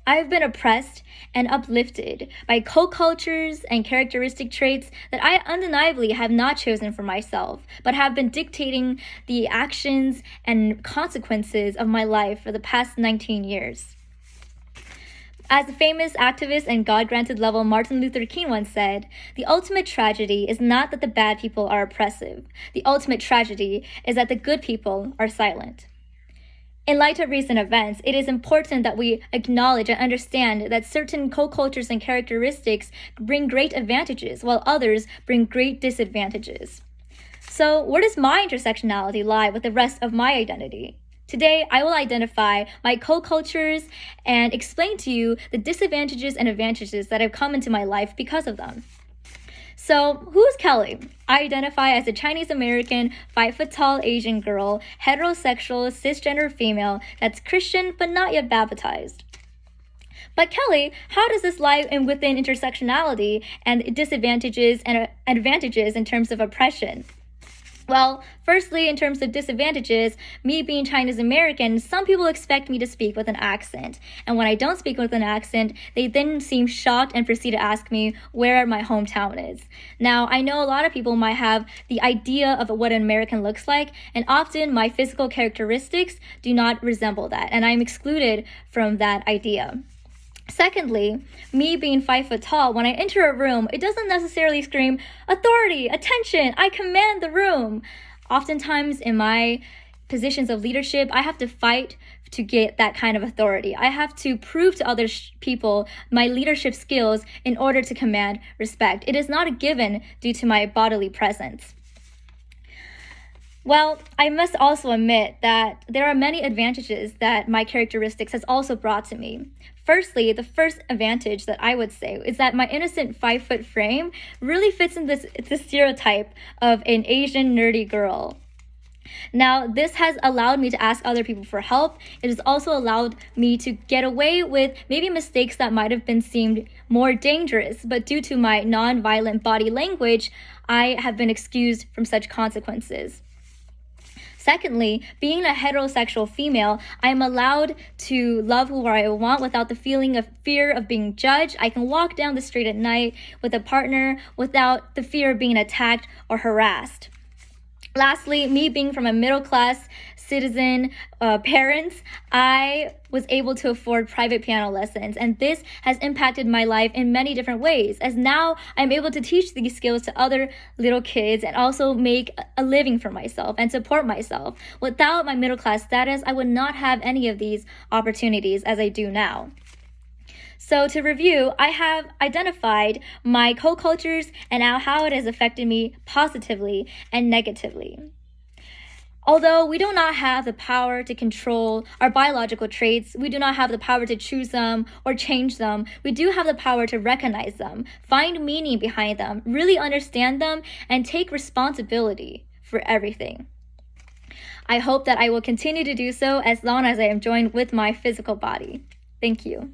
I've been oppressed and uplifted by co-cultures and characteristic traits that I undeniably have not chosen for myself, but have been dictating the actions and consequences of my life for the past 19 years. As the famous activist and God-granted level Martin Luther King once said, the ultimate tragedy is not that the bad people are oppressive. The ultimate tragedy is that the good people are silent. In light of recent events, it is important that we acknowledge and understand that certain co-cultures and characteristics bring great advantages, while others bring great disadvantages. So, where does my intersectionality lie with the rest of my identity? Today, I will identify my co-cultures and explain to you the disadvantages and advantages that have come into my life because of them. So, who is Kelly? I identify as a Chinese American, 5-foot-tall Asian girl, heterosexual, cisgender female that's Christian but not yet baptized. But Kelly, how does this lie within intersectionality and disadvantages and advantages in terms of oppression? Well, firstly, in terms of disadvantages, me being Chinese American, some people expect me to speak with an accent. And when I don't speak with an accent, they then seem shocked and proceed to ask me where my hometown is. Now, I know a lot of people might have the idea of what an American looks like, and often my physical characteristics do not resemble that, and I'm excluded from that idea. Secondly, me being 5 foot tall, when I enter a room, it doesn't necessarily scream, authority, attention, I command the room. Oftentimes in my positions of leadership, I have to fight to get that kind of authority. I have to prove to other people my leadership skills in order to command respect. It is not a given due to my bodily presence. Well, I must also admit that there are many advantages that my characteristics has also brought to me. Firstly, the first advantage that I would say is that my innocent 5-foot frame really fits in this stereotype of an Asian nerdy girl. Now, this has allowed me to ask other people for help. It has also allowed me to get away with maybe mistakes that might have been seemed more dangerous, but due to my non-violent body language, I have been excused from such consequences. Secondly, being a heterosexual female, I am allowed to love who I want without the feeling of fear of being judged. I can walk down the street at night with a partner without the fear of being attacked or harassed. Lastly, me being from a middle-class citizen parents, I was able to afford private piano lessons, and this has impacted my life in many different ways, as now I'm able to teach these skills to other little kids and also make a living for myself and support myself. Without my middle-class status, I would not have any of these opportunities as I do now. So to review, I have identified my co-cultures and how it has affected me positively and negatively. Although we do not have the power to control our biological traits, we do not have the power to choose them or change them, we do have the power to recognize them, find meaning behind them, really understand them, and take responsibility for everything. I hope that I will continue to do so as long as I am joined with my physical body. Thank you.